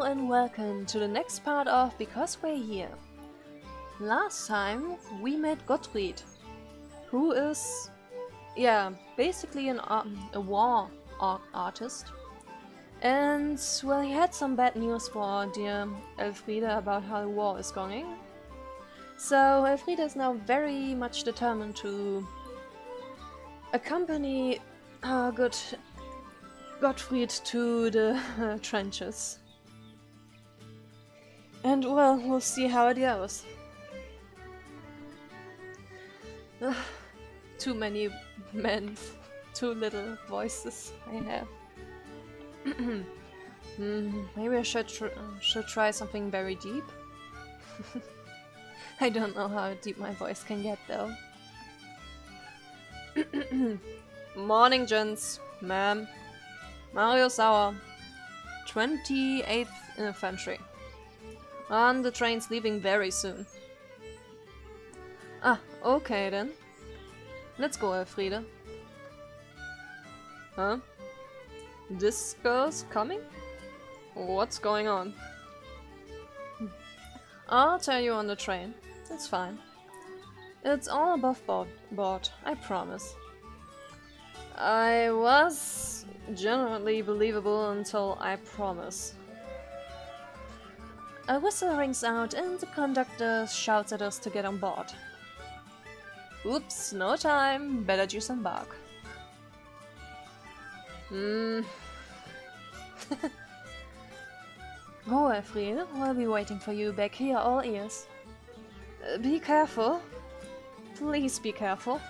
Hello and welcome to the next part of Because We're Here. Last time we met Gottfried, who is, basically a war artist. And, well, he had some bad news for dear Elfriede about how the war is going. So Elfriede is now very much determined to accompany good Gottfried to the trenches. And well, we'll see how it goes. Too many men, too little voices I have. Maybe I should try something very deep. I don't know how deep my voice can get though. Morning, gents, ma'am. Mario Sauer, 28th Infantry. And the train's leaving very soon. Ah, okay then. Let's go, Elfriede. Huh? This girl's coming? What's going on? I'll tell you on the train. It's fine. It's all above board, I promise. I was genuinely believable until I promise. A whistle rings out and the conductor shouts at us to get on board. Oops, no time, better disembark. Go, Elfriede, we'll be waiting for you back here, all ears. Be careful. Please be careful.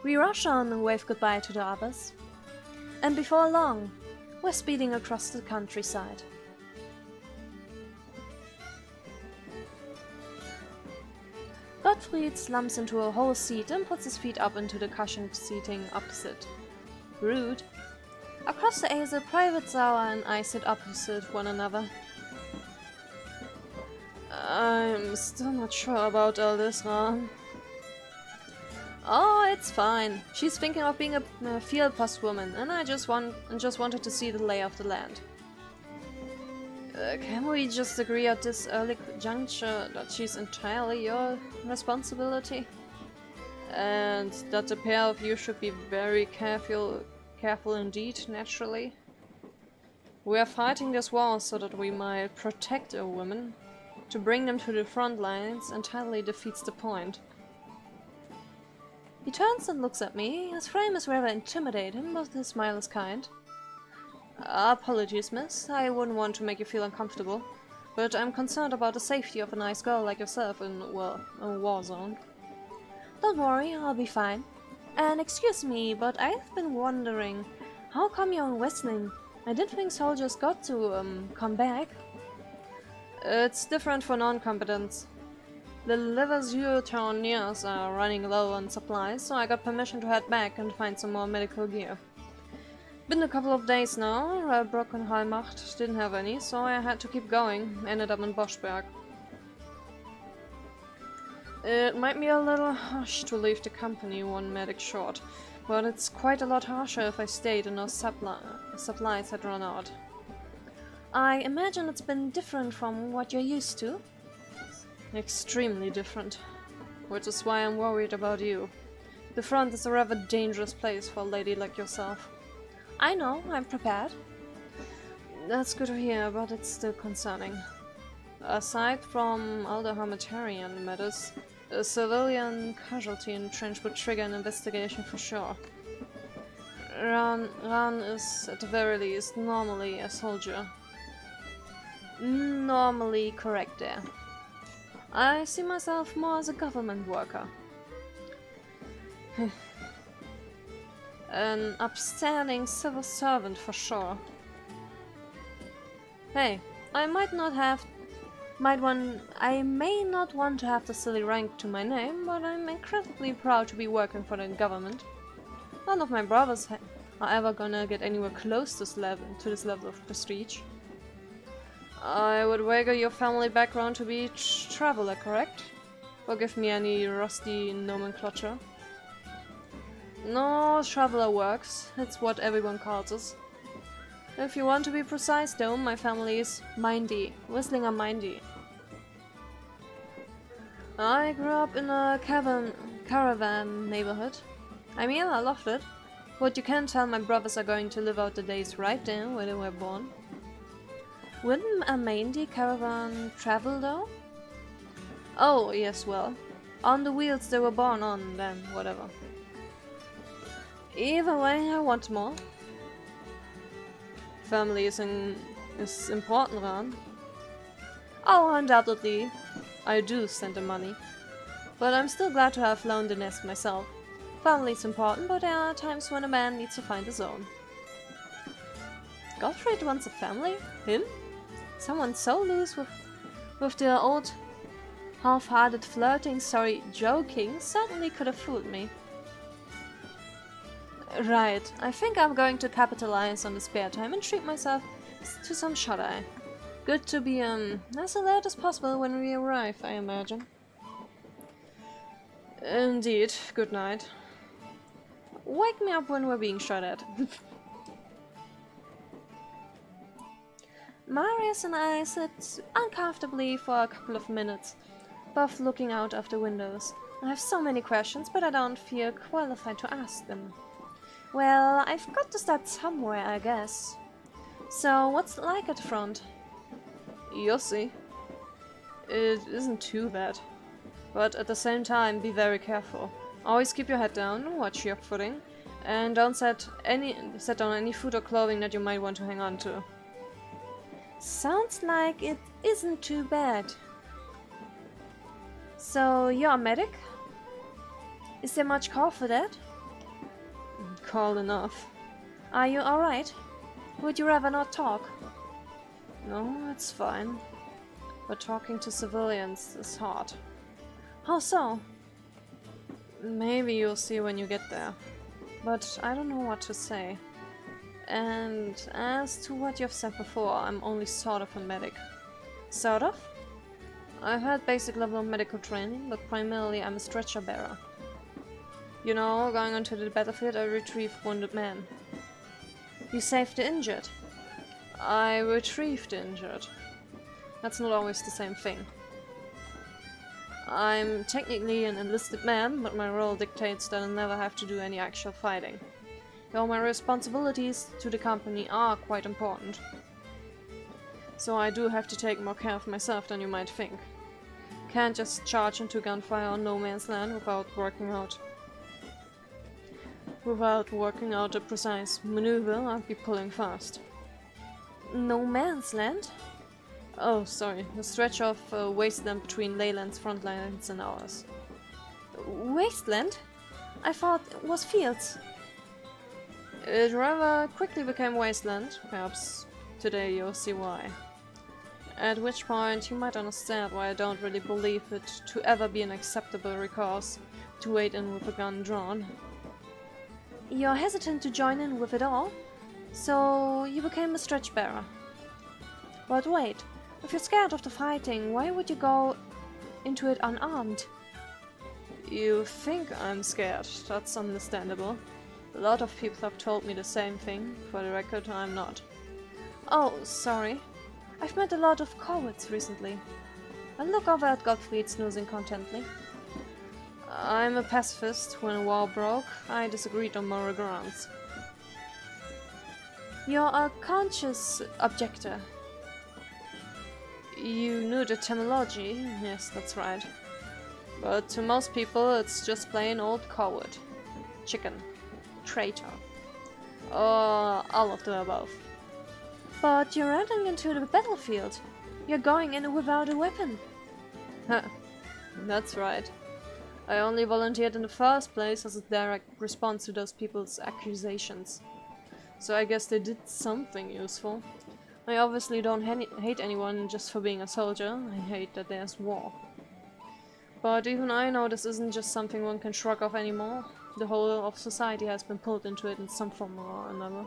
We rush on and wave goodbye to the others. And before long, we're speeding across the countryside. Gottfried slumps into a whole seat and puts his feet up into the cushioned seating opposite. Rude. Across the aisle, Private Sauer and I sit opposite one another. I'm still not sure about all this, Ron. Oh, it's fine. She's thinking of being a field post woman, and I just wanted to see the lay of the land. Can we just agree at this early juncture that she's entirely your responsibility? And that the pair of you should be very careful indeed, naturally? We are fighting this war so that we might protect a woman. To bring them to the front lines entirely defeats the point. He turns and looks at me. His frame is rather intimidating, but his smile is kind. Apologies, miss. I wouldn't want to make you feel uncomfortable, but I'm concerned about the safety of a nice girl like yourself in, well, a war zone. Don't worry, I'll be fine. And excuse me, but I've been wondering, how come you're whistling? I didn't think soldiers got to, come back. It's different for non-combatants. The Levasseur town near us are running low on supplies, so I got permission to head back and find some more medical gear. Been a couple of days now, Brockenheimmacht didn't have any, so I had to keep going, ended up in Boschberg. It might be a little harsh to leave the company one medic short, but it's quite a lot harsher if I stayed and those supplies had run out. I imagine it's been different from what you're used to? Extremely different. Which is why I'm worried about you. The front is a rather dangerous place for a lady like yourself. I know, I'm prepared. That's good to hear, but it's still concerning. Aside from all the humanitarian matters, a civilian casualty in trench would trigger an investigation for sure. Ran is, at the very least, normally a soldier. Normally correct there. I see myself more as a government worker. An upstanding civil servant for sure. Hey, I may not want to have the silly rank to my name, but I'm incredibly proud to be working for the government. None of my brothers are ever gonna get anywhere close to this level of prestige. I would wager your family background to be traveler, correct? Forgive me any rusty nomenclature. No, traveler works. It's what everyone calls us. If you want to be precise though, my family is Mindy. Whistlinger Mindy. I grew up in a caravan neighborhood. I mean, I loved it. But you can't tell my brothers are going to live out the days right there where they were born. Wouldn't a Mindy caravan travel though? Oh, yes, well. On the wheels they were born on, then whatever. Either way, I want more. Family is important, Ran. Oh, undoubtedly. I do send the money. But I'm still glad to have flown the nest myself. Family is important, but there are times when a man needs to find his own. Gottfried wants a family? Him? Someone so loose with the old half-hearted flirting, joking, certainly could have fooled me. Right, I think I'm going to capitalize on the spare time and treat myself to some shut-eye. Good to be as alert as possible when we arrive, I imagine. Indeed, good night. Wake me up when we're being shot at. Marius and I sit uncomfortably for a couple of minutes, both looking out of the windows. I have so many questions, but I don't feel qualified to ask them. Well, I've got to start somewhere, I guess. So, what's it like at the front? You'll see. It isn't too bad. But at the same time, be very careful. Always keep your head down, watch your footing, and don't set down any food or clothing that you might want to hang on to. Sounds like it isn't too bad. So, you're a medic? Is there much call for that? Call enough. Are you alright? Would you rather not talk? No, it's fine. But talking to civilians is hard. How so? Maybe you'll see when you get there. But I don't know what to say. And as to what you've said before, I'm only sort of a medic. Sort of? I've had basic level of medical training, but primarily I'm a stretcher bearer. You know, going onto the battlefield, I retrieve wounded men. You saved the injured. I retrieved the injured. That's not always the same thing. I'm technically an enlisted man, but my role dictates that I never have to do any actual fighting. Though my responsibilities to the company are quite important. So I do have to take more care of myself than you might think. Can't just charge into gunfire on no man's land without working out a precise maneuver. I'd be pulling fast. No man's land? Oh, sorry, the stretch of wasteland between Leyland's front lines and ours. Wasteland? I thought it was fields. It rather quickly became wasteland. Perhaps today you'll see why. At which point you might understand why I don't really believe it to ever be an acceptable recourse to wade in with a gun drawn. You're hesitant to join in with it all? So you became a stretch bearer. But wait, if you're scared of the fighting, why would you go into it unarmed? You think I'm scared, that's understandable. A lot of people have told me the same thing. For the record, I'm not. Oh, sorry. I've met a lot of cowards recently. I look over at Gottfried snoozing contently. I'm a pacifist. When a war broke, I disagreed on moral grounds. You're a conscious objector. You knew the terminology? Yes, that's right. But to most people, it's just plain old coward. Chicken. Traitor. Or all of the above. But you're running into the battlefield. You're going in without a weapon. Huh. That's right. I only volunteered in the first place as a direct response to those people's accusations. So I guess they did something useful. I obviously don't hate anyone just for being a soldier. I hate that there's war. But even I know this isn't just something one can shrug off anymore. The whole of society has been pulled into it in some form or another.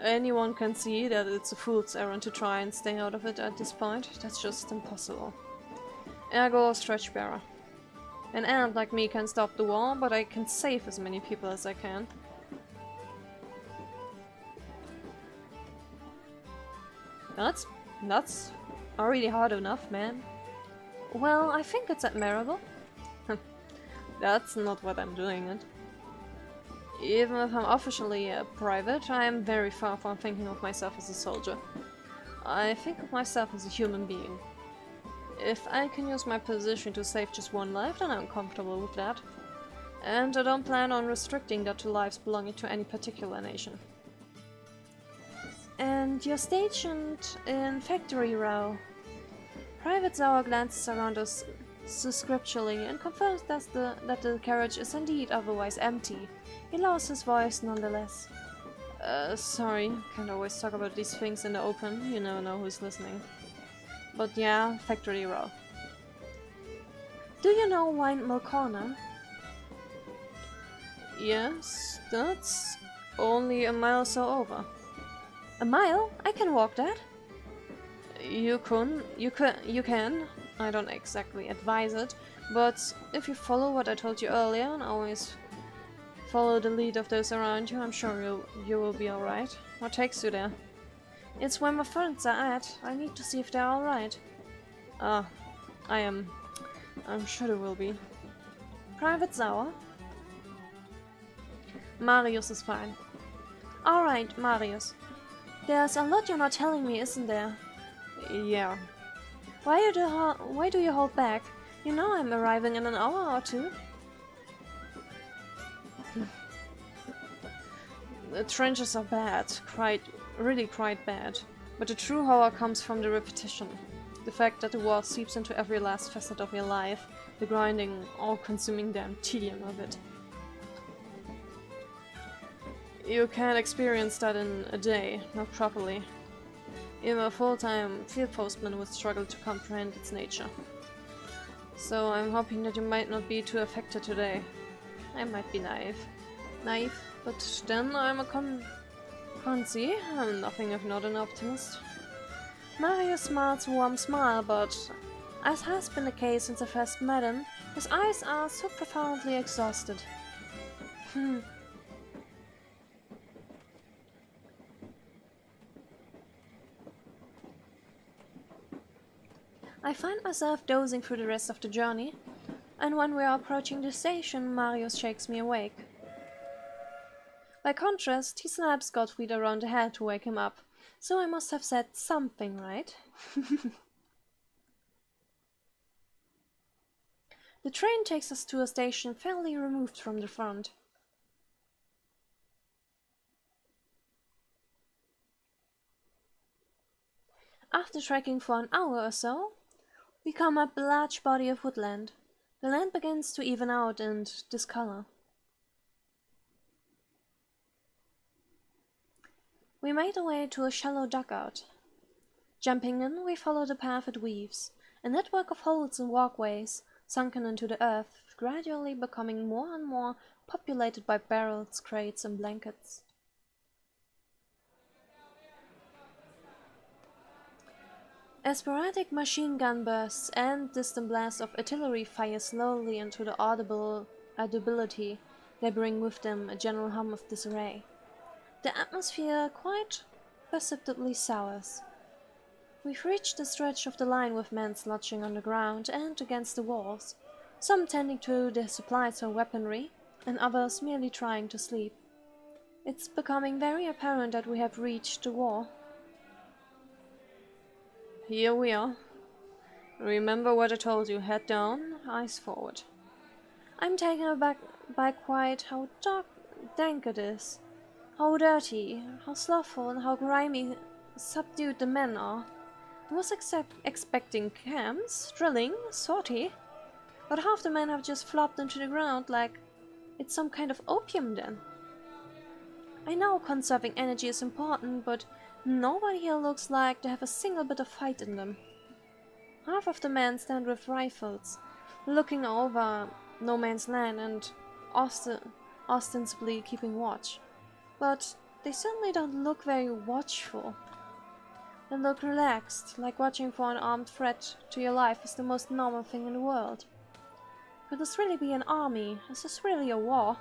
Anyone can see that it's a fool's errand to try and stay out of it at this point. That's just impossible. Ergo, stretch bearer. An ant like me can stop the war, but I can save as many people as I can. That's already hard enough, man. Well, I think it's admirable. That's not what I'm doing it. Even if I'm officially a private, I am very far from thinking of myself as a soldier. I think of myself as a human being. If I can use my position to save just one life, then I'm comfortable with that. And I don't plan on restricting that to lives belonging to any particular nation. And you're stationed in Factory Row. Private Zauer glances around us suspiciously and confirms that the carriage is indeed otherwise empty. He lowers his voice nonetheless. Sorry, can't always talk about these things in the open, you never know who's listening. But yeah, Factory Row. Do you know Windmill Corner? Yes, that's only a mile or so over. A mile? I can walk that. You can. I don't exactly advise it, but if you follow what I told you earlier and always follow the lead of those around you, I'm sure you will be alright. What takes you there? It's where my friends are at. I need to see if they're alright. Ah, I'm sure they will be. Private Zauer? Marius is fine. Alright, Marius. There's a lot you're not telling me, isn't there? Yeah. Why do you hold back? You know I'm arriving in an hour or two. The trenches are bad, really quite bad. But the true horror comes from the repetition. The fact that the war seeps into every last facet of your life, the grinding, all-consuming damn tedium of it. You can't experience that in a day, not properly. Even a full-time field postman would struggle to comprehend its nature. So I'm hoping that you might not be too affected today. I might be naive, but then I'm a consi. I'm nothing if not an optimist. Mario smiles a warm smile, but as has been the case since I first met him, his eyes are so profoundly exhausted. I find myself dozing through the rest of the journey, and when we are approaching the station, Marius shakes me awake. By contrast, he slaps Gottfried around the head to wake him up, so I must have said something right. The train takes us to a station fairly removed from the front. After trekking for an hour or so, we come up a large body of woodland. The land begins to even out and discolor. We made our way to a shallow dugout. Jumping in, we follow the path it weaves, a network of holes and walkways, sunken into the earth, gradually becoming more and more populated by barrels, crates, and blankets. As sporadic machine gun bursts and distant blasts of artillery fire slowly into the audibility, they bring with them a general hum of disarray. The atmosphere quite perceptibly sours. We've reached the stretch of the line with men slouching on the ground and against the walls, some tending to their supplies or weaponry, and others merely trying to sleep. It's becoming very apparent that we have reached the war. Here we are. Remember what I told you, head down, eyes forward. I'm taken aback by quite how dank it is. How dirty, how slothful and how grimy, subdued the men are. I was expecting camps, drilling, sortie, but half the men have just flopped into the ground like it's some kind of opium den. I know conserving energy is important, but nobody here looks like they have a single bit of fight in them. Half of the men stand with rifles, looking over no man's land and ostensibly keeping watch. But they certainly don't look very watchful. They look relaxed, like watching for an armed threat to your life is the most normal thing in the world. Could this really be an army? Is this really a war?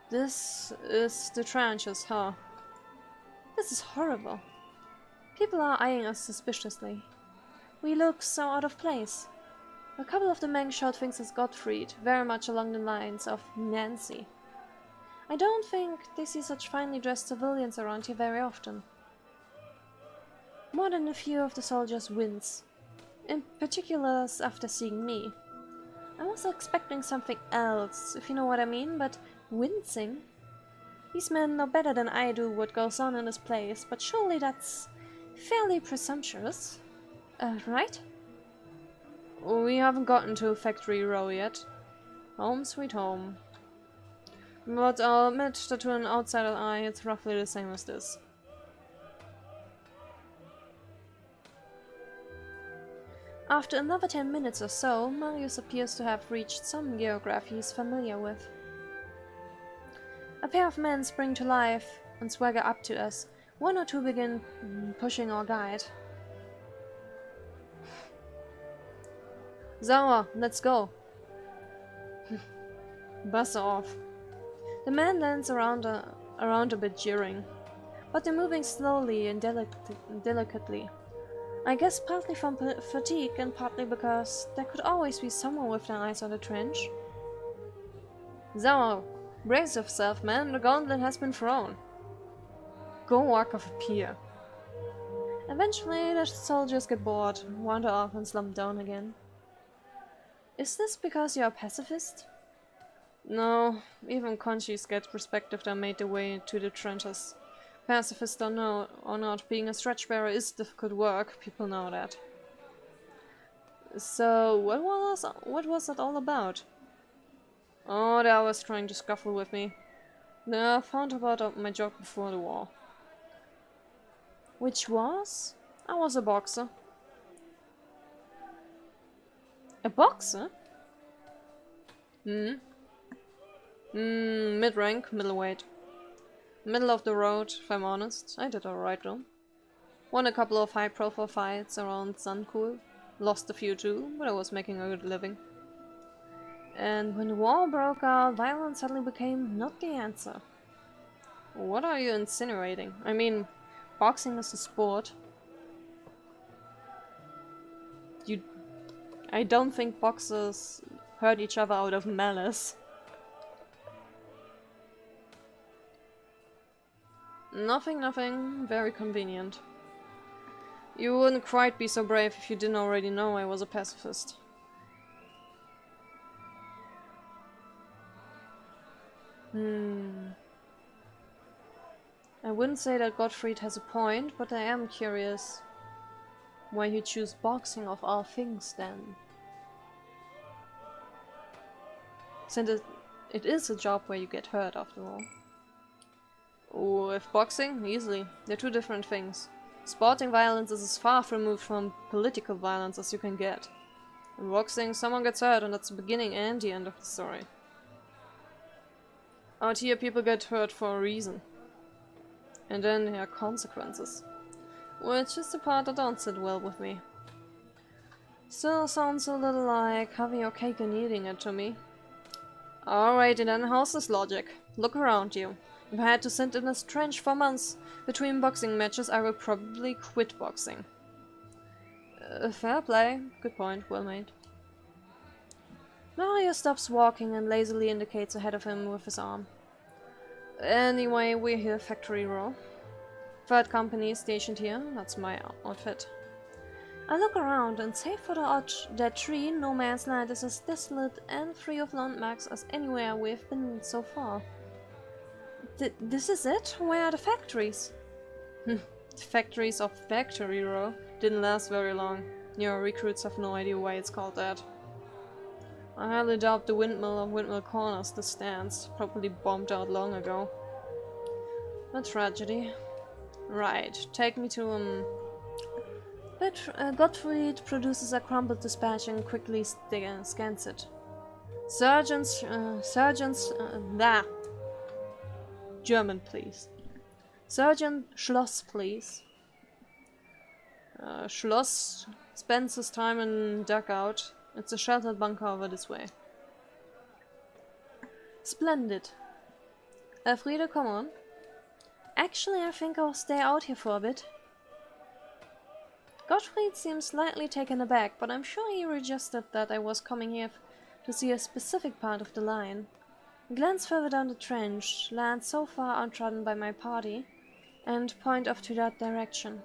This is the trenches, huh? This is horrible. People are eyeing us suspiciously. We look so out of place. A couple of the men shout things at Gottfried, very much along the lines of Nancy. I don't think they see such finely dressed civilians around here very often. More than a few of the soldiers wince, in particular after seeing me. I was expecting something else, if you know what I mean, but wincing? These men know better than I do what goes on in this place, but surely that's fairly presumptuous, right? We haven't gotten to Factory Row yet. Home sweet home. But I'll admit that to an outsider eye, it's roughly the same as this. After another 10 minutes or so, Marius appears to have reached some geography he's familiar with. A pair of men spring to life and swagger up to us. One or two begin pushing our guide. Sauer, let's go. Buzz off. The man lands around a bit jeering, but they're moving slowly and delicately. I guess partly from fatigue and partly because there could always be someone with their eyes on the trench. Sauer, brace yourself, man, the gauntlet has been thrown. Go walk off a pier. Eventually, the soldiers get bored, wander off and slump down again. Is this because you're a pacifist? No, even conchies get perspective that made their way to the trenches. Pacifist or not, being a stretch bearer is difficult work, people know that. So, what was that all about? Oh, they was trying to scuffle with me. I found out my job before the war. Which was? I was a boxer. A boxer? Mid-rank, middleweight. Middle of the road, if I'm honest. I did alright though. Won a couple of high-profile fights around Suncool. Lost a few too, but I was making a good living. And when the war broke out, violence suddenly became not the answer. What are you insinuating? I mean, boxing is a sport. I don't think boxers hurt each other out of malice. Nothing. Very convenient. You wouldn't quite be so brave if you didn't already know I was a pacifist. I wouldn't say that Gottfried has a point, but I am curious why you choose boxing of all things then. Since it is a job where you get hurt after all. With boxing, easily. They're two different things. Sporting violence is as far removed from political violence as you can get. In boxing, someone gets hurt and that's the beginning and the end of the story. Out here, people get hurt for a reason. And then there are consequences. Which is the part that don't sit well with me. Still sounds a little like having your cake and eating it to me. Alrighty then, how's this logic? Look around you. If I had to sit in this trench for months between boxing matches, I would probably quit boxing. Fair play. Good point. Well made. Mario stops walking and lazily indicates ahead of him with his arm. Anyway, we're here, Factory Row. Third company stationed here. That's my outfit. I look around, and save for that tree, no man's land is as desolate and free of landmarks as anywhere we've been so far. This is it? Where are the factories? The factories of Factory Row didn't last very long. Your recruits have no idea why it's called that. I highly doubt the windmill of Windmill Corner still stands. Probably bombed out long ago. A tragedy. Right, take me to Gottfried produces a crumpled dispatch and quickly scans it. Surgeons, German, please. Sergeant Schloss, please. Schloss spends his time in dugout. It's a sheltered bunker over this way. Splendid. Elfriede, come on. Actually, I think I'll stay out here for a bit. Gottfried seems slightly taken aback, but I'm sure he registered that I was coming here to see a specific part of the line. A glance further down the trench, land so far untrodden by my party, and point off to that direction.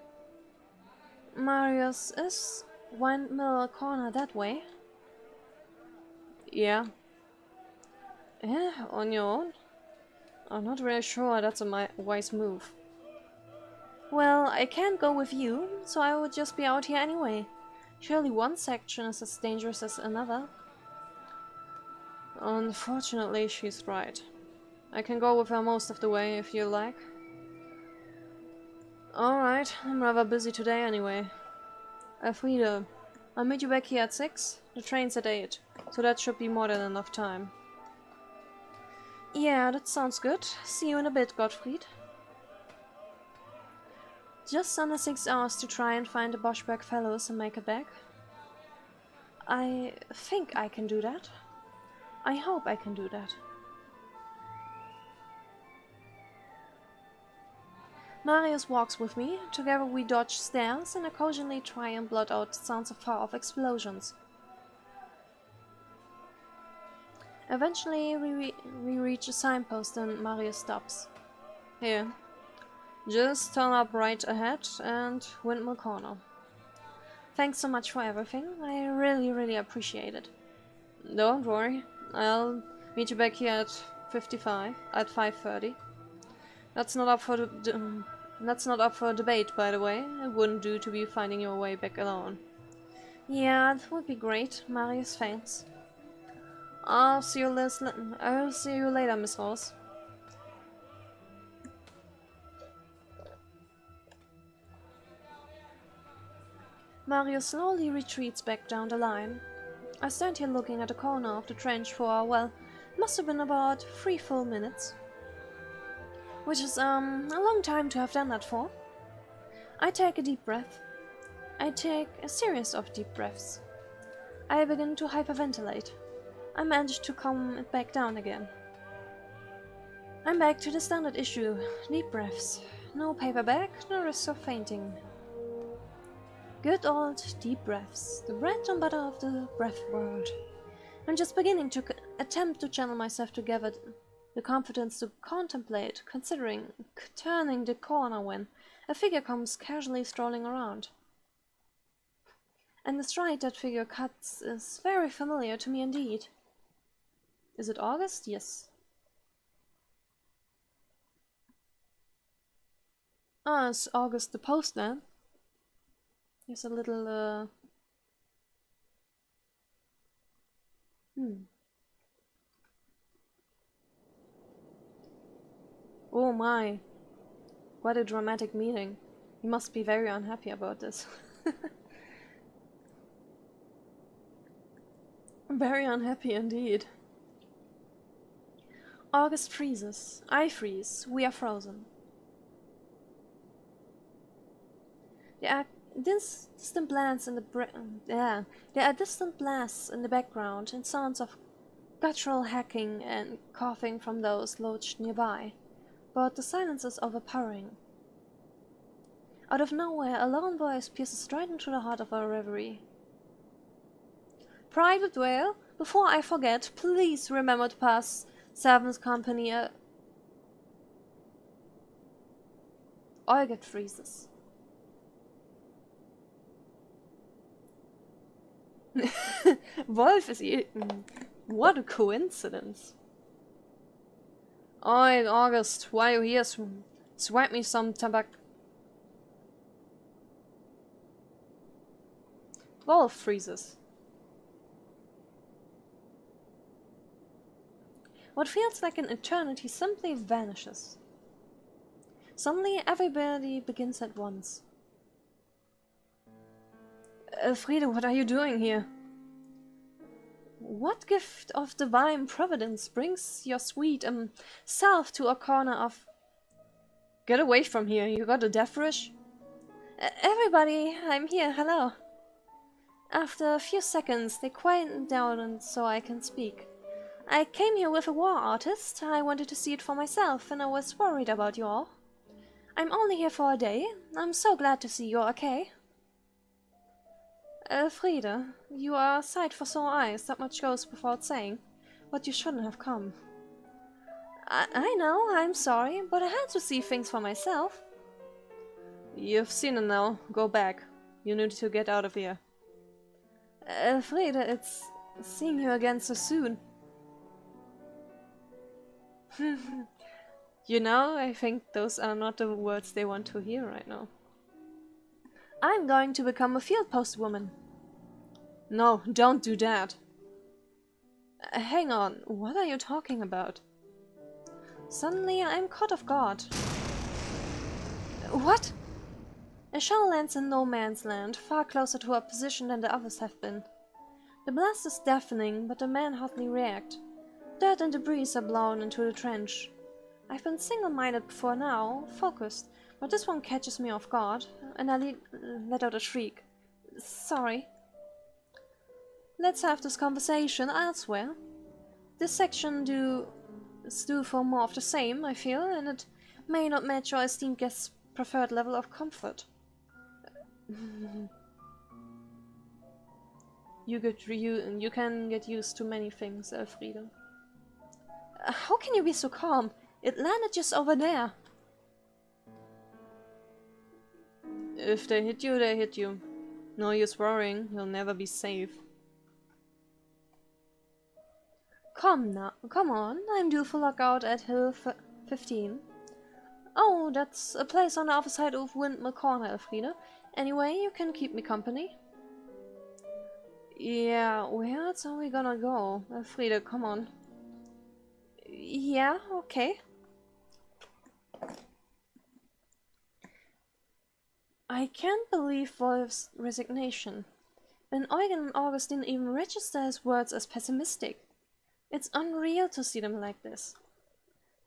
Marius, is Windmill Corner that way? Yeah. Yeah, on your own? I'm not really sure that's a wise move. Well, I can't go with you, so I would just be out here anyway. Surely one section is as dangerous as another. Unfortunately, she's right. I can go with her most of the way if you like. Alright, I'm rather busy today anyway. Elfriede, I'll meet you back here at 6. The train's at 8, so that should be more than enough time. Yeah, that sounds good. See you in a bit, Gottfried. Just under 6 hours to try and find the Boschberg fellows and make it back. I think I can do that. I hope I can do that. Marius walks with me. Together we dodge stairs and occasionally try and blot out sounds of far-off explosions. Eventually we reach a signpost and Marius stops. Here. Just turn up right ahead and Windmill Corner. Thanks so much for everything. I really appreciate it. Don't worry. I'll meet you back here at 5:30. That's not up for debate, by the way. It wouldn't do to be finding your way back alone. Yeah, that would be great. Marius, thanks. I'll see you later, Miss Rose. Mario slowly retreats back down the line. I stand here looking at the corner of the trench for, well, must have been about 3 full minutes. Which is, a long time to have done that for. I take a deep breath. I take a series of deep breaths. I begin to hyperventilate. I manage to calm it back down again. I'm back to the standard issue. Deep breaths. No paperback, no risk of fainting. Good old deep breaths. The bread and butter of the breath world. I'm just beginning to attempt to channel myself to gather the confidence to contemplate, considering turning the corner when a figure comes casually strolling around. And the stride that figure cuts is very familiar to me indeed. Is it August? Yes. Ah, it's August the postman. Here's a little, Oh my. What a dramatic meeting. You must be very unhappy about this. Very unhappy indeed. August freezes. I freeze. We are frozen. There are distant blasts in the background and sounds of guttural hacking and coughing from those lodged nearby, but the silence is overpowering. Out of nowhere, a lone voice pierces straight into the heart of our reverie. Private Whale, before I forget, please remember to pass Seven's company a... Olga freezes. Wolf is eaten. What a coincidence. Oi, August, while you're here, swipe me some tabac. Wolf freezes. What feels like an eternity simply vanishes. Suddenly, everybody begins at once. Elfriede, what are you doing here? What gift of divine providence brings your sweet self to a corner of... Get away from here, you got a death wish? Everybody, I'm here, hello. After a few seconds, they quietened down and so I can speak. I came here with a war artist. I wanted to see it for myself, and I was worried about you all. I'm only here for a day. I'm so glad to see you're okay. Frida, you are a sight for sore eyes, that much goes without saying. But you shouldn't have come. I know, I'm sorry, but I had to see things for myself. You've seen it now. Go back. You need to get out of here. Frida, it's seeing you again so soon. You know, I think those are not the words they want to hear right now. I'm going to become a field post woman. No, don't do that. Hang on, what are you talking about? Suddenly I'm caught off guard. What? A shell lands in no man's land, far closer to our position than the others have been. The blast is deafening, but the men hardly react. Dirt and debris are blown into the trench. I've been single-minded before now, focused, but this one catches me off guard, and I let out a shriek. Sorry. Let's have this conversation elsewhere. This section is due for more of the same, I feel, and it may not match your esteemed guest's preferred level of comfort. You can get used to many things, Elfriede. How can you be so calm? It landed just over there. If they hit you, they hit you. No use worrying, you'll never be safe. Come on, I'm due for lockout at Hill 15. Oh, that's a place on the other side of Windmill Corner, Elfriede. Anyway, you can keep me company. Yeah, where else are we gonna go? Elfriede, come on. Yeah, okay. I can't believe Wolf's resignation. And Eugen and August didn't even register his words as pessimistic. It's unreal to see them like this.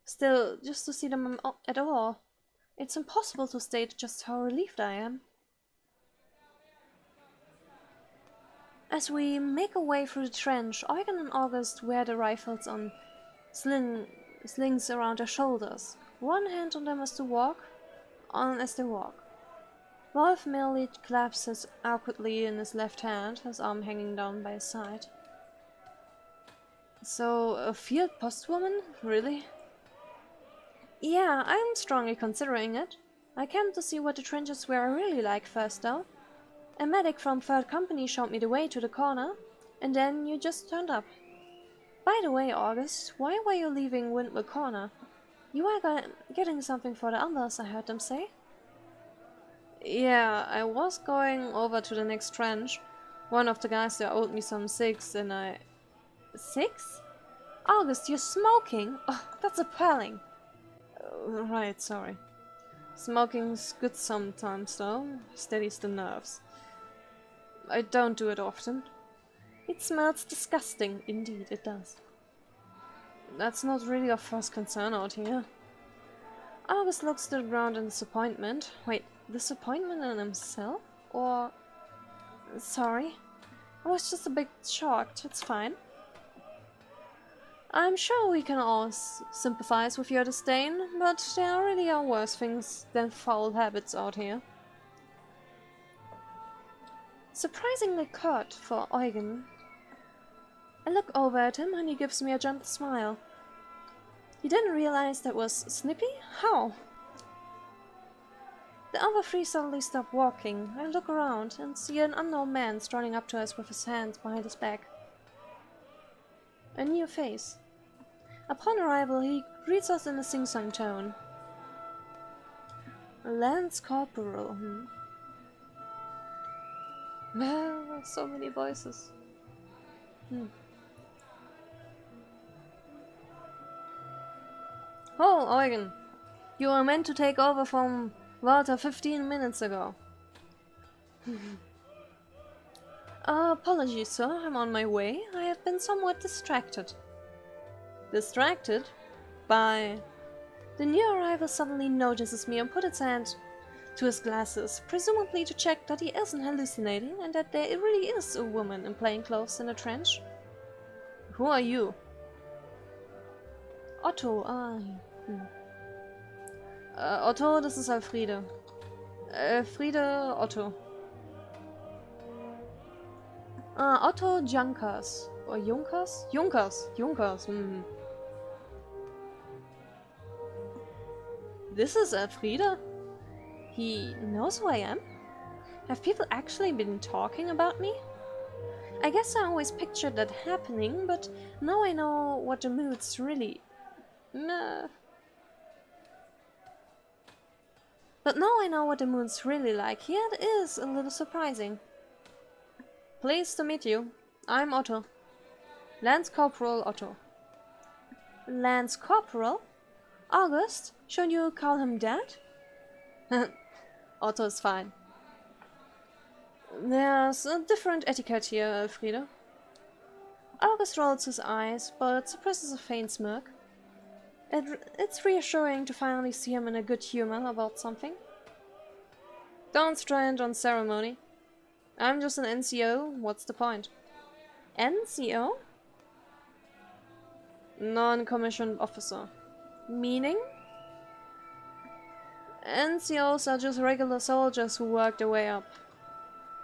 Still, just to see them at all. It's impossible to state just how relieved I am. As we make our way through the trench, Eugen and August wear the rifles on slings around their shoulders. One hand on them as they walk. Wolf merely collapses awkwardly in his left hand, his arm hanging down by his side. So, a field post woman? Really? Yeah, I'm strongly considering it. I came to see what the trenches were really like first, though. A medic from 3rd Company showed me the way to the corner, and then you just turned up. By the way, August, why were you leaving Windmill Corner? You are getting something for the others, I heard them say. Yeah, I was going over to the next trench. One of the guys there owed me some cigs, and I... Cigs? August, you're smoking? Oh, that's appalling. Right, sorry. Smoking's good sometimes, though. Steadies the nerves. I don't do it often. It smells disgusting. Indeed, it does. That's not really our first concern out here. August looks to the ground in disappointment. Wait, disappointment in himself? Or... Sorry. I was just a bit shocked. It's fine. I'm sure we can all sympathize with your disdain, but there really are worse things than foul habits out here. Surprisingly curt for Eugen. I look over at him and he gives me a gentle smile. You didn't realize that was Snippy? How? The other three suddenly stop walking. I look around and see an unknown man strolling up to us with his hands behind his back. A new face. Upon arrival, he greets us in a sing-song tone. Lance Corporal, Well, so many voices. Oh, Eugen, you were meant to take over from Walter 15 minutes ago. Apologies, sir, I'm on my way. I have been somewhat distracted. Distracted? By... The new arrival suddenly notices me and puts its hand to his glasses, presumably to check that he isn't hallucinating and that there really is a woman in plain clothes in a trench. Who are you? Otto, Otto, das ist Elfriede. Elfriede, Otto. Otto Junkers. Or Junkers? Junkers. This is Elfriede? He knows who I am? Have people actually been talking about me? I guess I always pictured that happening, but now I know what the mood's really... But now I know what the mood's really like. Yeah, it is a little surprising. Pleased to meet you. I'm Otto. Lance Corporal Otto. Lance Corporal? August? Shouldn't you call him Dad? Otto is fine. There's a different etiquette here, Elfriede. August rolls his eyes, but suppresses a faint smirk. It's reassuring to finally see him in a good humor about something. Don't strand on ceremony. I'm just an NCO, what's the point? NCO? Non-commissioned officer. Meaning? NCOs are just regular soldiers who work their way up.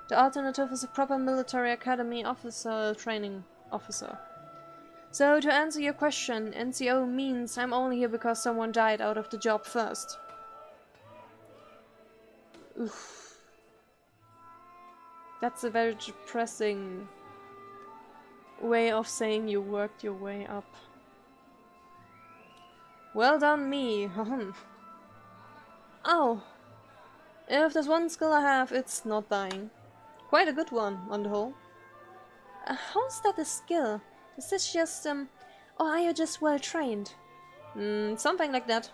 The alternative is a proper military academy officer training officer. So to answer your question, NCO means I'm only here because someone died out of the job first. Oof. That's a very depressing way of saying you worked your way up. Well done, me. Oh. If there's one skill I have, it's not dying. Quite a good one, on the whole. How's that a skill? Is this just, or are you just well trained? Something like that.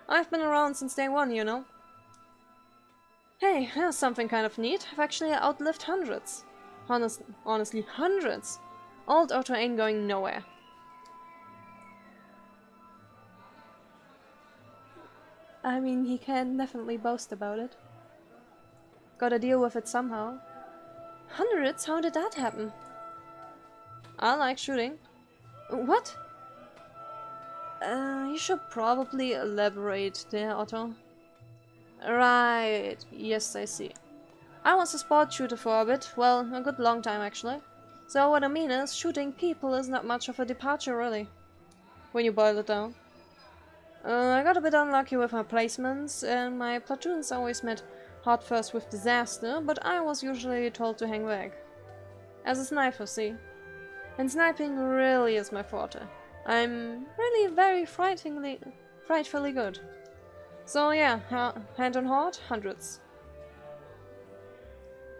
I've been around since day one, you know. Hey, here's something kind of neat. I've actually outlived hundreds. Honestly, hundreds. Old Otto ain't going nowhere. I mean, he can definitely boast about it. Gotta deal with it somehow. Hundreds? How did that happen? I like shooting. What? You should probably elaborate there, Otto. Right, yes, I see. I was a sport shooter for a bit, well, a good long time actually. So what I mean is, shooting people is not much of a departure really, when you boil it down. I got a bit unlucky with my placements, and my platoons always met hard first with disaster, but I was usually told to hang back. As a sniper, see? And sniping really is my forte. I'm really very frightfully good. So yeah, hand on heart, hundreds.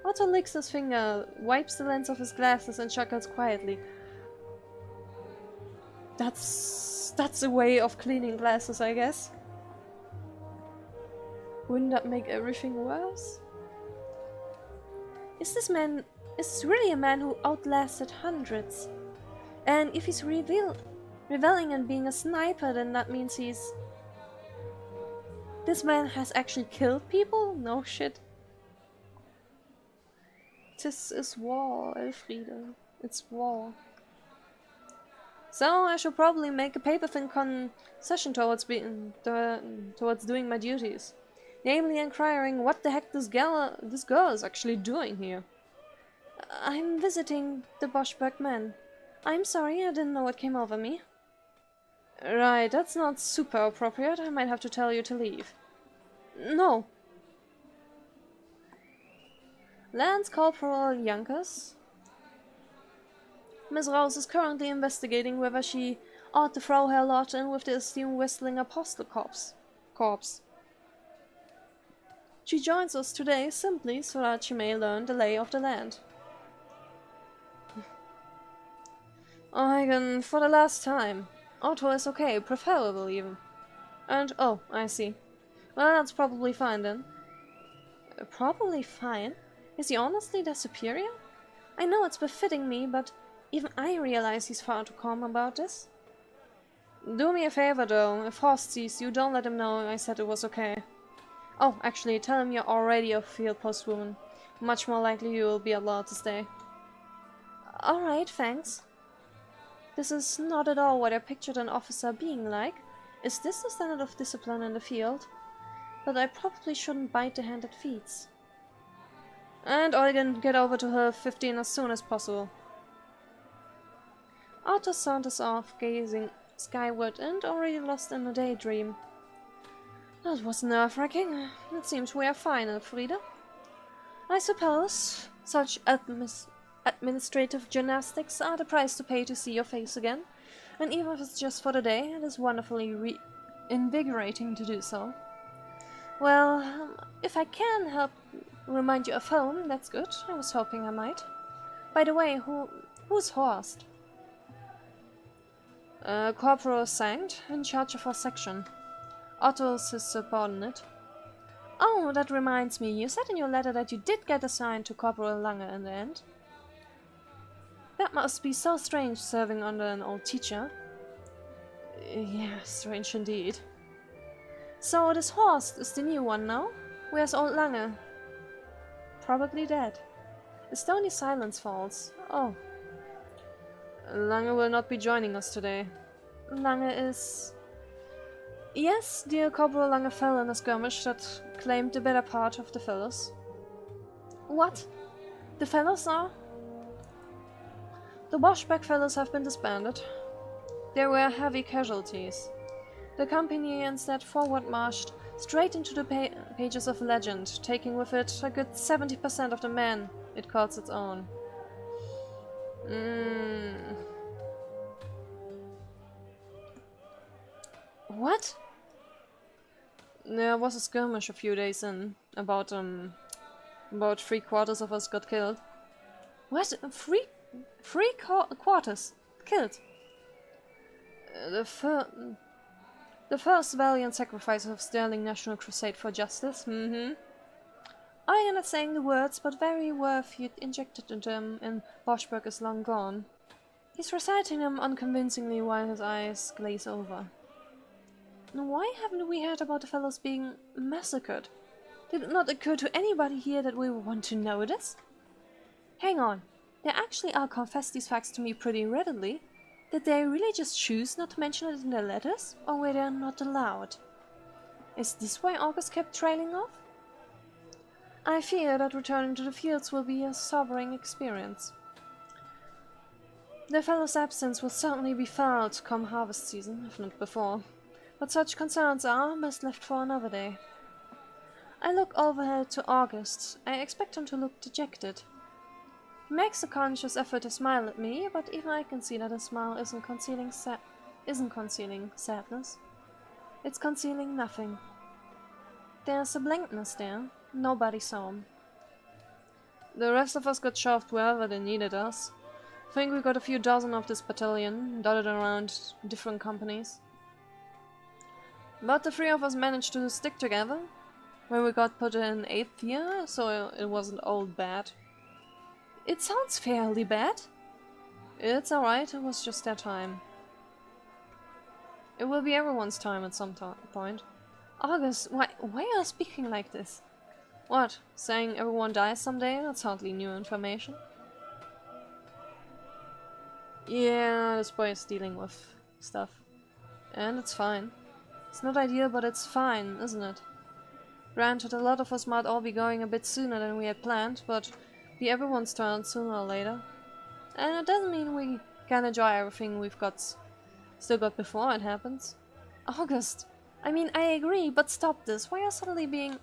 Otto licks his finger, wipes the lens of his glasses and chuckles quietly. That's a way of cleaning glasses, I guess. Wouldn't that make everything worse? Is this really a man who outlasted hundreds? And if he's reveling and being a sniper, then that means he's... This man has actually killed people? No shit. This is war, Elfriede. It's war. So I should probably make a paper-thin concession towards doing my duties. Namely inquiring what the heck this girl is actually doing here. I'm visiting the Boschberg men. I'm sorry, I didn't know what came over me. Right, that's not super appropriate. I might have to tell you to leave. No. Lance Corporal Junkers. Miss Rose is currently investigating whether she ought to throw her lot in with the esteemed Whistling Apostle Corps. She joins us today simply so that she may learn the lay of the land. Eugen, for the last time. Otto is okay, preferable even. And, oh, I see. Well, that's probably fine then. Probably fine? Is he honestly their superior? I know it's befitting me, but even I realize he's far too calm about this. Do me a favor though, if Horst sees you, don't let him know I said it was okay. Oh, actually, tell him you're already a field post woman. Much more likely you will be allowed to stay. Alright, thanks. This is not at all what I pictured an officer being like. Is this the standard of discipline in the field? But I probably shouldn't bite the hand that feeds. And Eugen, get over to her 15 as soon as possible. Arthur saunters off, gazing skyward and already lost in a daydream. That was nerve-wracking. It seems we are fine, Elfriede. I suppose such administrative gymnastics are the price to pay to see your face again, and even if it's just for the day, it is wonderfully invigorating to do so. Well, if I can help remind you of home, that's good. I was hoping I might. By the way, who's Horst? Corporal Sankt, in charge of our section. Otto's his subordinate. Oh, that reminds me, you said in your letter that you did get assigned to Corporal Lange in the end. That must be so strange serving under an old teacher. Yeah, strange indeed. So this Horst is the new one now? Where's old Lange? Probably dead. A stony silence falls. Oh. Lange will not be joining us today. Lange is... Yes, dear Corporal Lange fell in a skirmish that claimed the better part of the fellows. What? The fellows are? The Washback fellows have been disbanded. There were heavy casualties. The company instead forward-marched straight into the pages of legend, taking with it a good 70% of the men it calls its own. What? There was a skirmish a few days in. About 3/4 of us got killed. What? Three quarters killed? The first valiant sacrifice of sterling national crusade for justice. I am not saying the words, but very worth you injected into him in Boschberg is long gone. He's reciting them unconvincingly while his eyes glaze over. Why haven't we heard about the fellows being massacred? Did it not occur to anybody here that we want to know this? Hang on, they actually all confess these facts to me pretty readily. Did they really just choose not to mention it in their letters, or were they not allowed? Is this why August kept trailing off? I fear that returning to the fields will be a sobering experience. The fellow's absence will certainly be felt come harvest season, if not before. But such concerns are best left for another day. I look over to August. I expect him to look dejected. He makes a conscious effort to smile at me, but even I can see that his smile isn't concealing sadness. It's concealing nothing. There's a blankness there. Nobody saw him. The rest of us got shoved wherever they needed us. I think we got a few dozen of this battalion, dotted around different companies. But the three of us managed to stick together. When we got put in 8th year, so it wasn't all bad. It sounds fairly bad. It's alright, it was just their time. It will be everyone's time at some point. August, why are you speaking like this? What, saying everyone dies someday? That's hardly new information. Yeah, this boy is dealing with stuff. And it's fine. It's not ideal, but it's fine, isn't it? Granted, a lot of us might all be going a bit sooner than we had planned, but be everyone's turn sooner or later. And it doesn't mean we can enjoy everything we've still got before it happens. August, I mean, I agree, but stop this. Why are you suddenly being...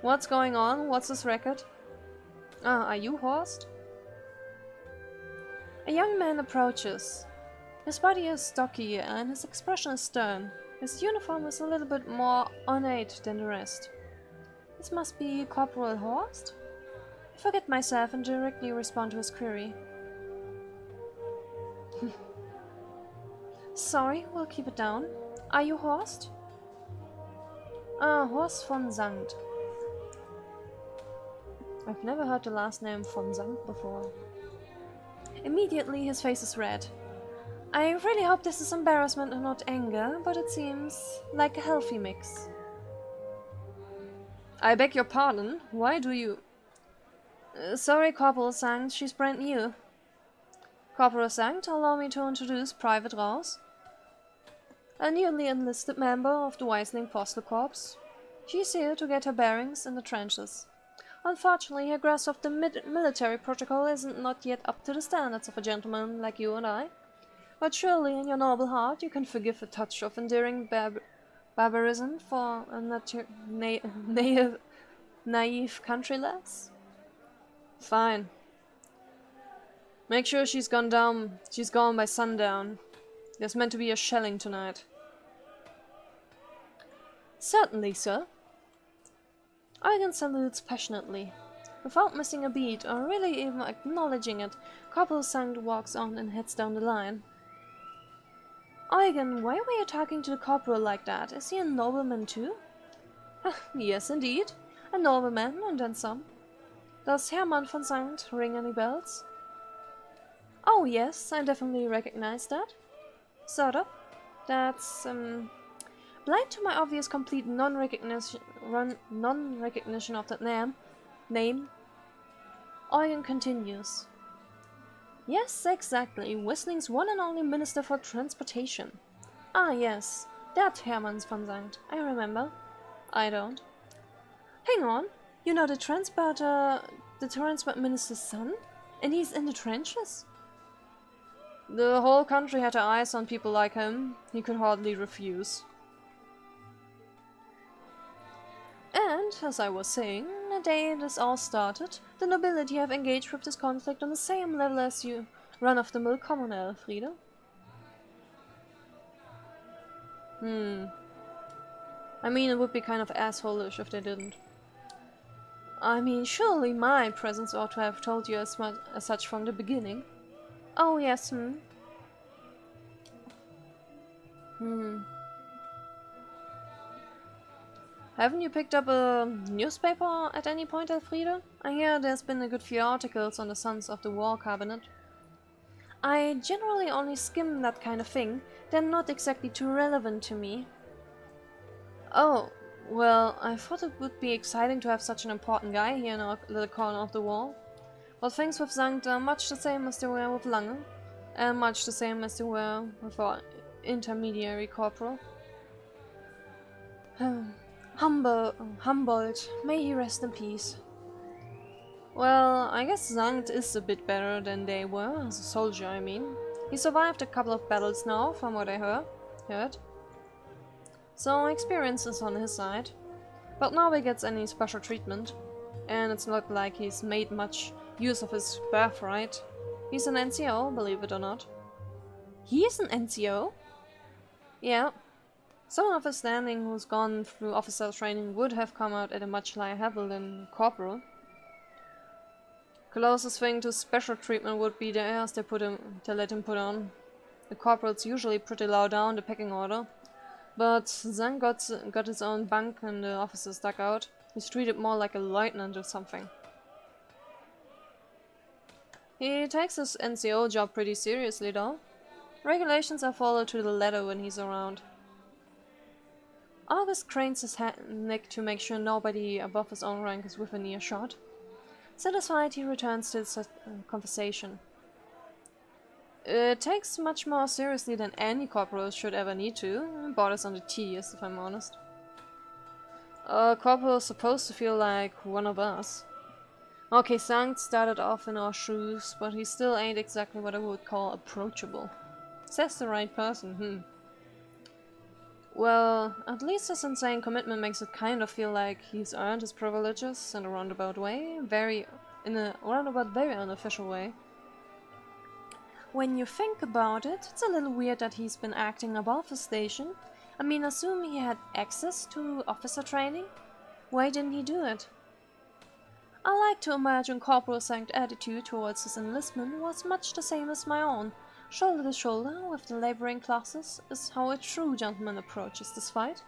What's going on? What's this record? Ah, are you Horst? A young man approaches. His body is stocky and his expression is stern. His uniform is a little bit more ornate than the rest. This must be Corporal Horst? I forget myself and directly respond to his query. Sorry, we'll keep it down. Are you Horst? Ah, Horst von Sankt. I've never heard the last name von Sankt before. Immediately his face is red. I really hope this is embarrassment and not anger, but it seems like a healthy mix. I beg your pardon, why do you... sorry, Corporal Sankt, she's brand new. Corporal Sankt, allow me to introduce Private Raus, a newly enlisted member of the Weisling Postal Corps. She's here to get her bearings in the trenches. Unfortunately, her grasp of the military protocol isn't not yet up to the standards of a gentleman like you and I. But surely in your noble heart you can forgive a touch of enduring barbarism for a naive country lass? Fine. Make sure she's gone by sundown. There's meant to be a shelling tonight. Certainly, sir. Eugen salutes passionately. Without missing a beat, or really even acknowledging it, Corporal Sankt walks on and heads down the line. Eugen, why were you talking to the corporal like that? Is he a nobleman too? Yes, indeed. A nobleman, and then some. Does Hermann von Sankt ring any bells? Oh yes, I definitely recognize that. Sort of. That's, blind to my obvious complete non-recognition of that name. Eugen continues. Yes, exactly. Whistling's one and only Minister for Transportation. Ah, yes. That Hermann von Sankt. I remember. I don't. Hang on. You know the transport minister's son? And he's in the trenches? The whole country had their eyes on people like him. He could hardly refuse. And, as I was saying, the day this all started, the nobility have engaged with this conflict on the same level as you run-of-the-mill commoner, Elfriede. I mean, it would be kind of asshole-ish if they didn't. I mean, surely my presence ought to have told you as such from the beginning. Oh, yes, Haven't you picked up a newspaper at any point, Elfriede? I hear there's been a good few articles on the Sons of the War Cabinet. I generally only skim that kind of thing. They're not exactly too relevant to me. Oh, well, I thought it would be exciting to have such an important guy here in our little corner of the wall. But things with Sankt are much the same as they were with Lange, and much the same as they were with our intermediary corporal. Humboldt, may he rest in peace. Well, I guess Sankt is a bit better than they were, as a soldier, I mean. He survived a couple of battles now, from what I heard. So experience is on his side. But now he gets any special treatment. And it's not like he's made much use of his birthright. He's an NCO, believe it or not. He is an NCO? Yeah. Someone of his standing who's gone through officer training would have come out at a much higher level than corporal. Closest thing to special treatment would be the airs they let him put on. The corporal's usually pretty low down the pecking order, but Zhang got his own bunk in the officer's dugout. He's treated more like a lieutenant or something. He takes his NCO job pretty seriously though. Regulations are followed to the letter when he's around. August cranes his neck to make sure nobody above his own rank is within earshot. Satisfied, he returns to his conversation. It takes much more seriously than any corporal should ever need to. It borders on the tedious, if I'm honest. A corporal is supposed to feel like one of us. Okay, Sankt started off in our shoes, but he still ain't exactly what I would call approachable. Says the right person, Well, at least his insane commitment makes it kind of feel like he's earned his privileges in a roundabout way, very unofficial way. When you think about it, it's a little weird that he's been acting above his station. I mean, assume he had access to officer training. Why didn't he do it? I like to imagine Corporal Sankt's attitude towards his enlistment was much the same as my own. Shoulder to shoulder with the laboring classes is how a true gentleman approaches this fight.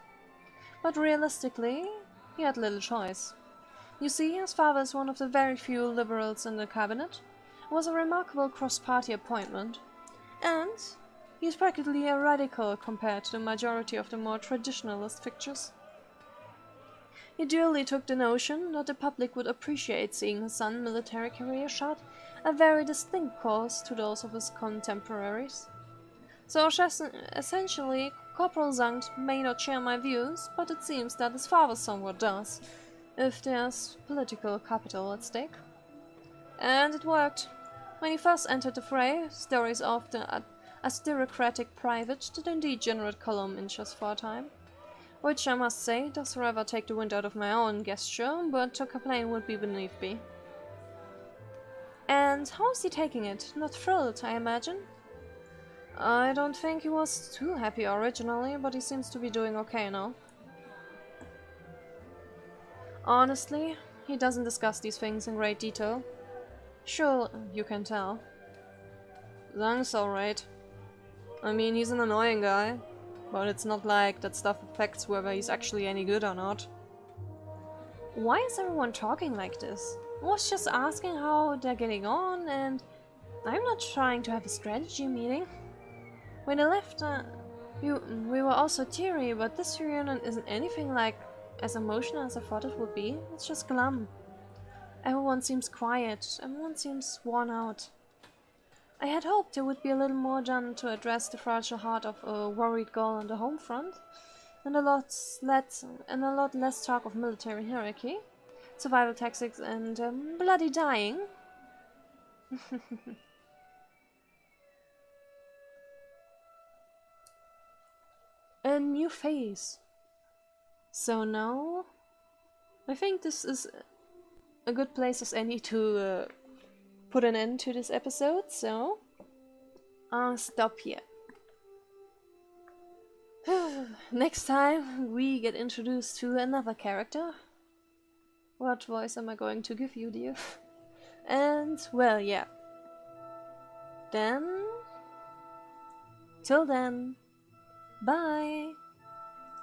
But realistically, he had little choice. You see, his father is one of the very few liberals in the cabinet. It was a remarkable cross-party appointment. And He's practically a radical compared to the majority of the more traditionalist figures. He duly took the notion that the public would appreciate seeing his son's military career chart a very distinct course to those of his contemporaries. So essentially, Corporal Zangt may not share my views, but it seems that his father somewhat does, if there's political capital at stake. And it worked. When he first entered the fray, stories of the aristocratic private did indeed generate column inches for a time. Which I must say does rather take the wind out of my own gesture, but to complain would be beneath me. And how is he taking it? Not thrilled, I imagine? I don't think he was too happy originally, but he seems to be doing okay now. Honestly, he doesn't discuss these things in great detail. Sure, you can tell. Zhang's alright. I mean, he's an annoying guy, but it's not like that stuff affects whether he's actually any good or not. Why is everyone talking like this? I was just asking how they're getting on, and I'm not trying to have a strategy meeting. When I left, we were also teary, but this reunion isn't anything like as emotional as I thought it would be. It's just glum. Everyone seems quiet, everyone seems worn out. I had hoped there would be a little more done to address the fragile heart of a worried girl on the home front, and a lot less talk of military hierarchy, survival tactics, and bloody dying. A new phase. So now, I think this is a good place as any to put an end to this episode, so I'll stop here. Next time we get introduced to another character. What voice am I going to give you, dear? And, well, yeah. Then, till then, bye!